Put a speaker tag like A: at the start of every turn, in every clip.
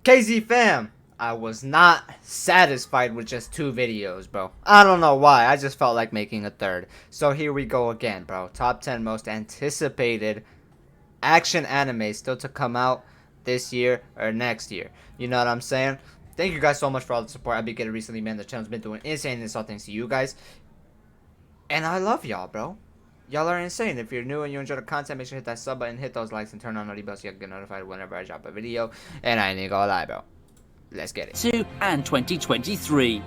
A: KZ fam, I was not satisfied with just 2 videos, bro. I don't know why. I just felt like making a third. So here we go again, bro. Top 10 most anticipated action anime still to come out this year or next year. You know what I'm saying? Thank you guys so much for all the support I've been getting recently, man. The channel's been doing insane, and it's all thanks to you guys. And I love y'all, bro. Y'all are insane. If you're new and you enjoy the content, make sure to hit that sub button, hit those likes, and turn on notifications bells so you can get notified whenever I drop a video. And I ain't gonna lie, bro. Let's get it.
B: 2 and 2023.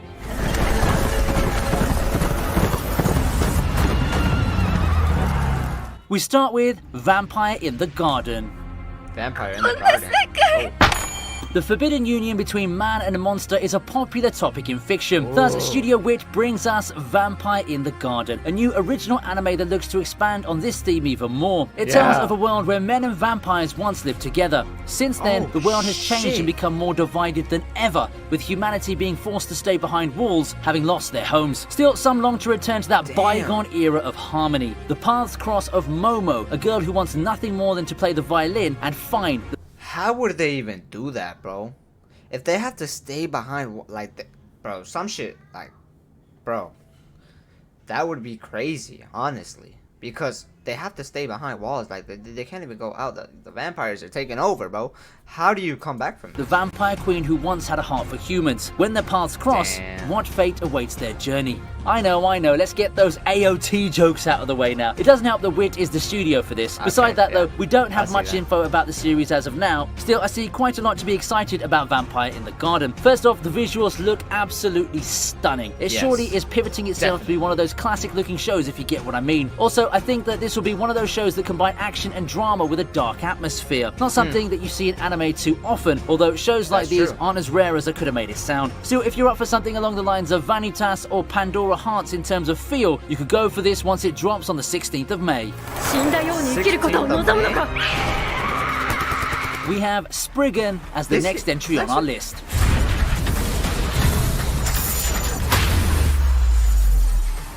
B: We start with Vampire in the Garden.
A: Vampire in the Garden. Oh.
B: The forbidden union between man and a monster is a popular topic in fiction. Thus, Studio Wit brings us Vampire in the Garden, a new original anime that looks to expand on this theme even more. It tells of a world where men and vampires once lived together. Since then, the world has changed and become more divided than ever, with humanity being forced to stay behind walls, having lost their homes. Still, some long to return to that bygone era of harmony. The paths cross of Momo, a girl who wants nothing more than to play the violin and find
A: How would they even do that, bro? If they have to stay behind, like, bro, some shit, like, bro, that would be crazy, honestly. Because they have to stay behind walls, like, they can't even go out. The vampires are taking over, bro. How do you come back from that?
B: The vampire queen who once had a heart for humans. When their paths cross, what fate awaits their journey? I know, let's get those AOT jokes out of the way now. It doesn't help that Wit is the studio for this. Besides that though, we don't have much info about the series as of now. Still, I see quite a lot to be excited about Vampire in the Garden. First off, the visuals look absolutely stunning. It surely is pivoting itself to be one of those classic looking shows, if you get what I mean. Also, I think that this will be one of those shows that combine action and drama with a dark atmosphere. Not something that you see in anime too often, although shows like these aren't as rare as I could have made it sound. Still, if you're up for something along the lines of Vanitas or Pandora Hearts in terms of feel, you could go for this once it drops on the 16th of May.
A: 16th of May.
B: We have Spriggan as the next entry on our list.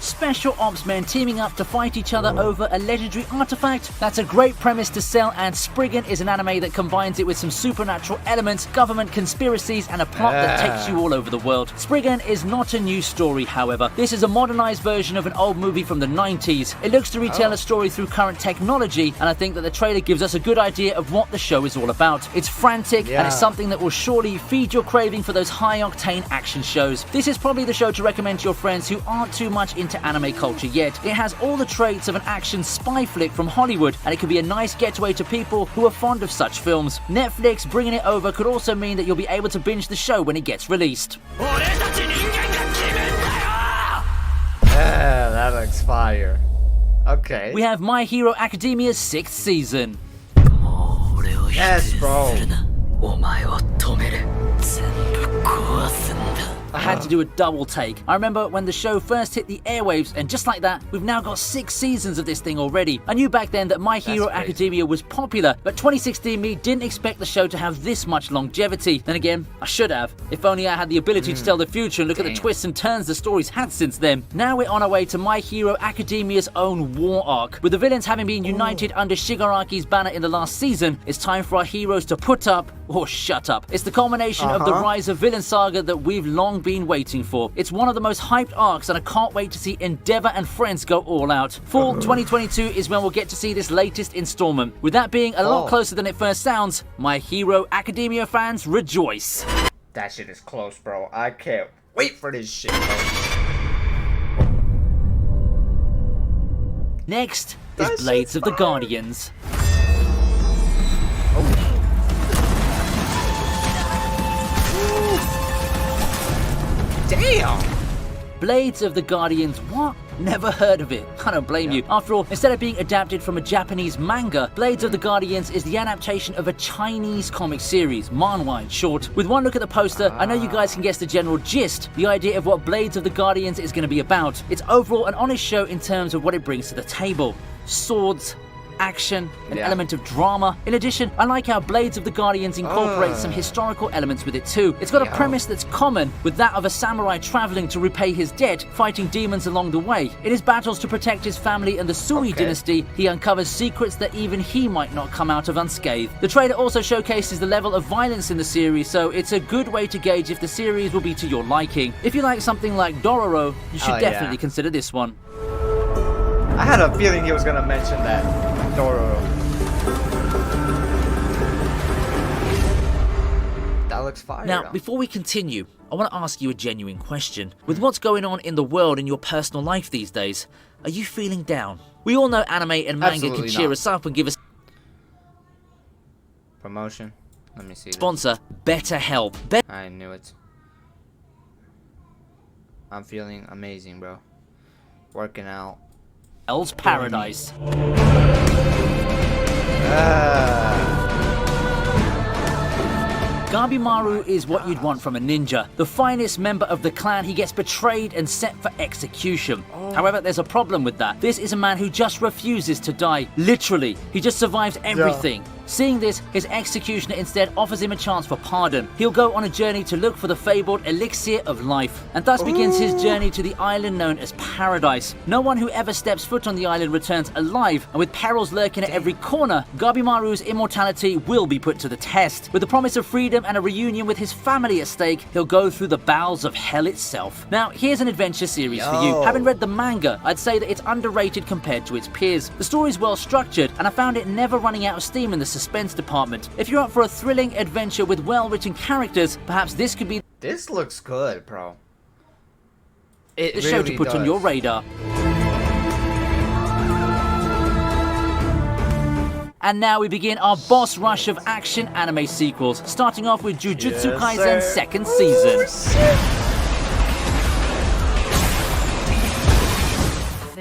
B: Special ops men teaming up to fight each other over a legendary artifact. That's a great premise to sell, and Spriggan is an anime that combines it with some supernatural elements, government conspiracies, and a plot that takes you all over the world. Spriggan is not a new story, however. This is a modernized version of an old movie from the 90s. It looks to retell a story through current technology, and I think that the trailer gives us a good idea of what the show is all about. It's frantic, and it's something that will surely feed your craving for those high-octane action shows. This is probably the show to recommend to your friends who aren't too much into anime culture yet. It has all the traits of an action spy flick from Hollywood, and it could be a nice getaway to people who are fond of such films. Netflix bringing it over could also mean that you'll be able to binge the show when it gets released.
A: Yeah, that looks fire. Okay.
B: We have My Hero Academia's 6th season.
A: Yes, bro.
B: I had to do a double take. I remember when the show first hit the airwaves, and just like that, we've now got 6 seasons of this thing already. I knew back then that My Hero Academia was popular, but 2016 me didn't expect the show to have this much longevity. Then again, I should have. If only I had the ability to tell the future and look at the twists and turns the story's had since then. Now we're on our way to My Hero Academia's own war arc. With the villains having been united under Shigaraki's banner in the last season, it's time for our heroes to put up or shut up. It's the culmination of the rise of Vinland Saga that we've long been waiting for. It's one of the most hyped arcs, and I can't wait to see Endeavor and friends go all out. Fall 2022 is when we'll get to see this latest installment. With that being a lot closer than it first sounds, My Hero Academia fans rejoice.
A: That shit is close, bro. I can't wait for this shit, bro.
B: Next is Blades of the Guardians.
A: Damn!
B: Blades of the Guardians, what? Never heard of it. I don't blame you. After all, instead of being adapted from a Japanese manga, Blades of the Guardians is the adaptation of a Chinese comic series, manhwa in short. With one look at the poster, I know you guys can guess the general gist, the idea of what Blades of the Guardians is going to be about. It's overall an honest show in terms of what it brings to the table. Swords, action, an element of drama. In addition, I like how Blades of the Guardians incorporates some historical elements with it too. It's got a premise that's common with that of a samurai traveling to repay his debt, fighting demons along the way. In his battles to protect his family and the Sui dynasty, he uncovers secrets that even he might not come out of unscathed. The trailer also showcases the level of violence in the series, so it's a good way to gauge if the series will be to your liking. If you like something like Dororo, you should definitely consider this one.
A: I had a feeling he was gonna mention that Dororo. That looks fire.
B: Now, before we continue, I want to ask you a genuine question. With what's going on in the world in your personal life these days, are you feeling down? We all know anime and manga can cheer us up and give us
A: promotion. Let me see.
B: Sponsor BetterHelp.
A: I knew it. I'm feeling amazing, bro. Working out.
B: Hell's Paradise. Gabimaru is what you'd want from a ninja. The finest member of the clan, he gets betrayed and set for execution. However, there's a problem with that. This is a man who just refuses to die. Literally, he just survives everything. Seeing this, his executioner instead offers him a chance for pardon. He'll go on a journey to look for the fabled elixir of life, and thus begins his journey to the island known as Paradise. No one who ever steps foot on the island returns alive, and with perils lurking at every corner, Gabimaru's immortality will be put to the test. With the promise of freedom and a reunion with his family at stake, he'll go through the bowels of hell itself. Now, here's an adventure series for you. Having read the manga, I'd say that it's underrated compared to its peers. The story's well structured, and I found it never running out of steam in the suspense department. If you're up for a thrilling adventure with well-written characters, perhaps this could be
A: This looks good, bro. It
B: the show to put on your radar. And now we begin our boss rush of action anime sequels, starting off with Jujutsu Kaisen second season.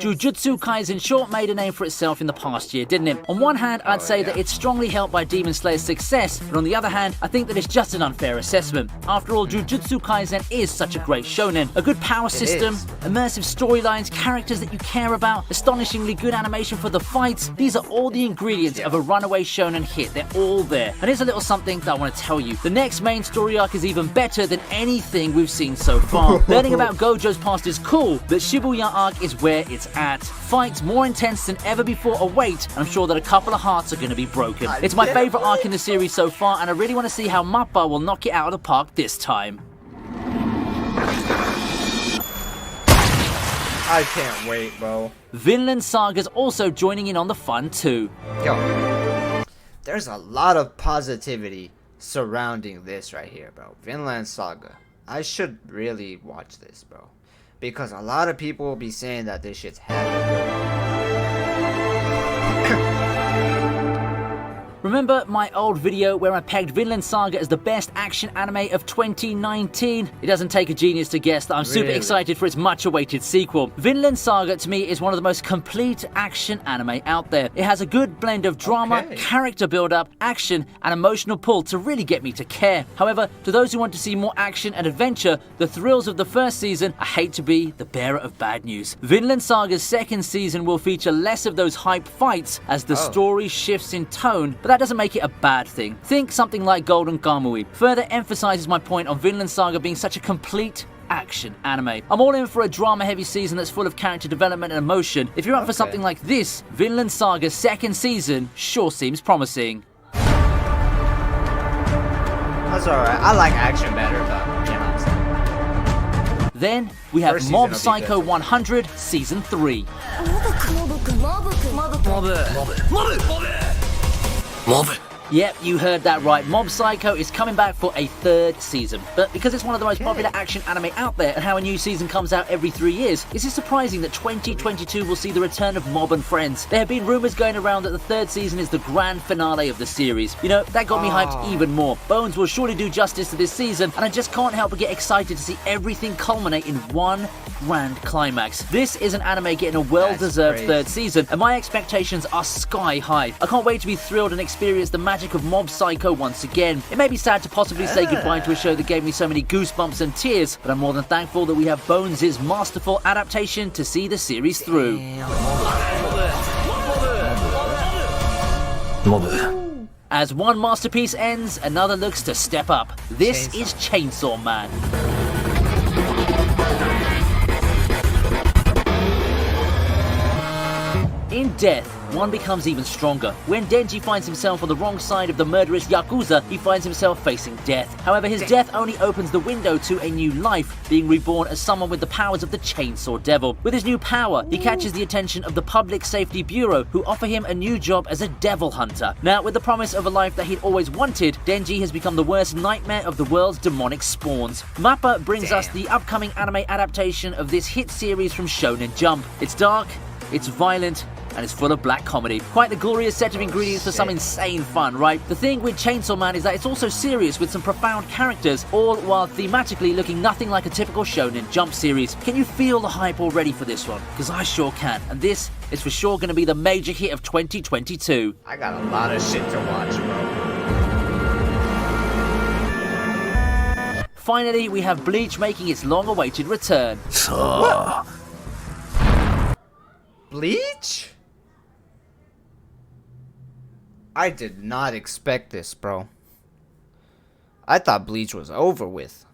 B: Jujutsu Kaisen short made a name for itself in the past year, didn't it? On one hand, I'd say that it's strongly helped by Demon Slayer's success, but on the other hand, I think that it's just an unfair assessment. After all, Jujutsu Kaisen is such a great shonen. A good power system, immersive storylines, characters that you care about, astonishingly good animation for the fights. These are all the ingredients of a runaway shonen hit. They're all there. And here's a little something that I want to tell you. The next main story arc is even better than anything we've seen so far. Learning about Gojo's past is cool, but Shibuya arc is where it's at. Fights more intense than ever before await, and I'm sure that a couple of hearts are going to be broken. It's my favourite arc in the series so far, and I really want to see how Mappa will knock it out of the park this time.
A: I can't wait, bro.
B: Vinland Saga's also joining in on the fun too.
A: Yo, there's a lot of positivity surrounding this right here, bro. Vinland Saga. I should really watch this, bro. Because a lot of people will be saying that this shit's heavy.
B: Remember my old video where I pegged Vinland Saga as the best action anime of 2019? It doesn't take a genius to guess that I'm super excited for its much-awaited sequel. Vinland Saga, to me, is one of the most complete action anime out there. It has a good blend of drama, character build-up, action, and emotional pull to really get me to care. However, to those who want to see more action and adventure, the thrills of the first season, I hate to be the bearer of bad news. Vinland Saga's second season will feature less of those hype fights as the story shifts in tone, but that doesn't make it a bad thing. Think something like Golden Kamui. Further emphasizes my point on Vinland Saga being such a complete action anime. I'm all in for a drama-heavy season that's full of character development and emotion. If you're up for something like this, Vinland Saga's second season sure seems promising.
A: That's alright. I like action better, but you know what I'm saying.
B: Then we have Mob Psycho 100 Season 3. Yep, you heard that right. Mob Psycho is coming back for a third season. But because it's one of the most popular action anime out there and how a new season comes out every 3 years, is it surprising that 2022 will see the return of Mob and Friends? There have been rumors going around that the third season is the grand finale of the series. You know, that got me hyped even more. Bones will surely do justice to this season, and I just can't help but get excited to see everything culminate in one grand climax. This is an anime getting a well-deserved third season, and my expectations are sky high. I can't wait to be thrilled and experience the magic of Mob Psycho once again. It may be sad to possibly say goodbye to a show that gave me so many goosebumps and tears, but I'm more than thankful that we have Bones' masterful adaptation to see the series through. As one masterpiece ends, another looks to step up. This is Chainsaw Man. In death, one becomes even stronger. When Denji finds himself on the wrong side of the murderous Yakuza, he finds himself facing death. However, his death only opens the window to a new life, being reborn as someone with the powers of the Chainsaw Devil. With his new power, he catches the attention of the Public Safety Bureau, who offer him a new job as a devil hunter. Now, with the promise of a life that he'd always wanted, Denji has become the worst nightmare of the world's demonic spawns. Mappa brings us the upcoming anime adaptation of this hit series from Shonen Jump. It's dark, it's violent, and it's full of black comedy. Quite the glorious set of ingredients for some insane fun, right? The thing with Chainsaw Man is that it's also serious with some profound characters, all while thematically looking nothing like a typical Shonen Jump series. Can you feel the hype already for this one? Because I sure can, and this is for sure going to be the major hit of 2022.
A: I got a lot of shit to watch, bro.
B: Finally, we have Bleach making its long-awaited return.
A: What? Bleach? I did not expect this, bro. I thought Bleach was over with.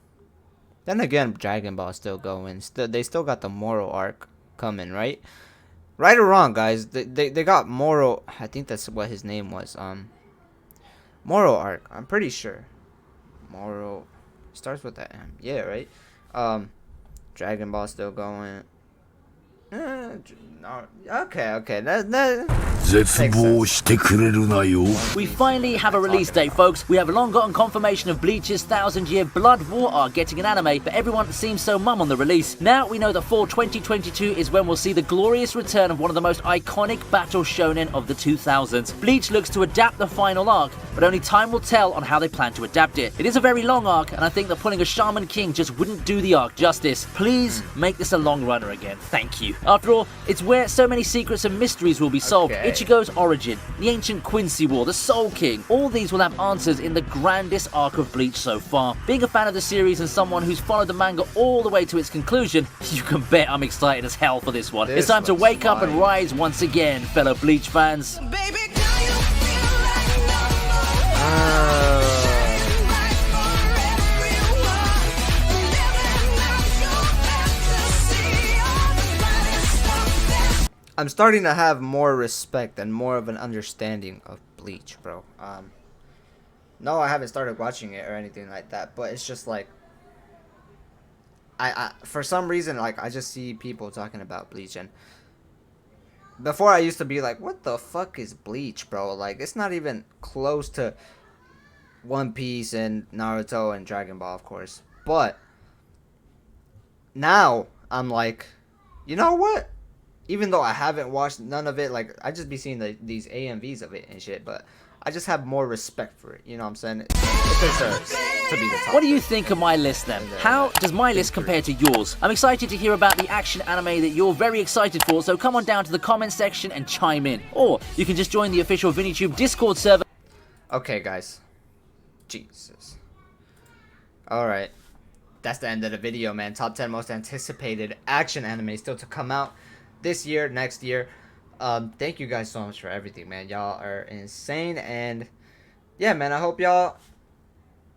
A: Then again, Dragon Ball still going. They still got the Moro arc coming, right? Right or wrong, guys? They got Moro. I think that's what his name was. Moro arc. I'm pretty sure. Moro starts with that M. Yeah, right. Dragon Ball still going. No, okay.
B: We finally have a release date, folks. We have long gotten confirmation of Bleach's 1000-year Blood War arc getting an anime, but everyone seems so mum on the release. Now we know that fall 2022 is when we'll see the glorious return of one of the most iconic battle shonen of the 2000s. Bleach looks to adapt the final arc, but only time will tell on how they plan to adapt it. It is a very long arc, and I think that pulling a Shaman King just wouldn't do the arc justice. Please make this a long runner again. Thank you. After all, it's where so many secrets and mysteries will be solved.
A: Okay.
B: Ichigo's origin, the ancient Quincy War, the Soul King, all these will have answers in the grandest arc of Bleach so far. Being a fan of the series and someone who's followed the manga all the way to its conclusion, you can bet I'm excited as hell for this one. It's time to wake up and rise once again, fellow Bleach fans.
C: Baby,
A: I'm starting to have more respect and more of an understanding of Bleach, bro. No, I haven't started watching it or anything like that, but it's just like I for some reason, like, I just see people talking about Bleach, and before I used to be like, what the fuck is Bleach, bro? Like, it's not even close to One Piece and Naruto and Dragon Ball, of course. But now I'm like, you know what? Even though I haven't watched none of it, like, I just be seeing these AMVs of it and shit, but I just have more respect for it. You know what I'm saying? It deserves to be the top.
B: What do you think of my list then? How does my list compare to yours? I'm excited to hear about the action anime that you're very excited for, so come on down to the comment section and chime in. Or you can just join the official ViniTube Discord server.
A: Okay, guys. Jesus. Alright. That's the end of the video, man. Top 10 most anticipated action anime still to come out this year, next year. Thank you guys so much for everything, man. Y'all are insane, and yeah, man, I hope y'all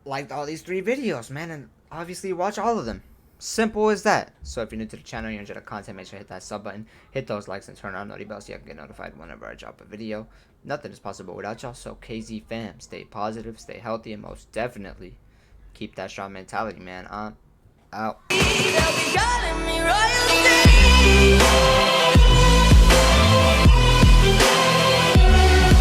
A: liked all these 3 videos, man, and obviously watch all of them. Simple as that. So if you're new to the channel, you enjoy the content, make sure to hit that sub button, hit those likes, and turn on NOTI bell so you can get notified whenever I drop a video. Nothing is possible without y'all, so KZ fam, stay positive, stay healthy, and most definitely keep that strong mentality, man. I'm out.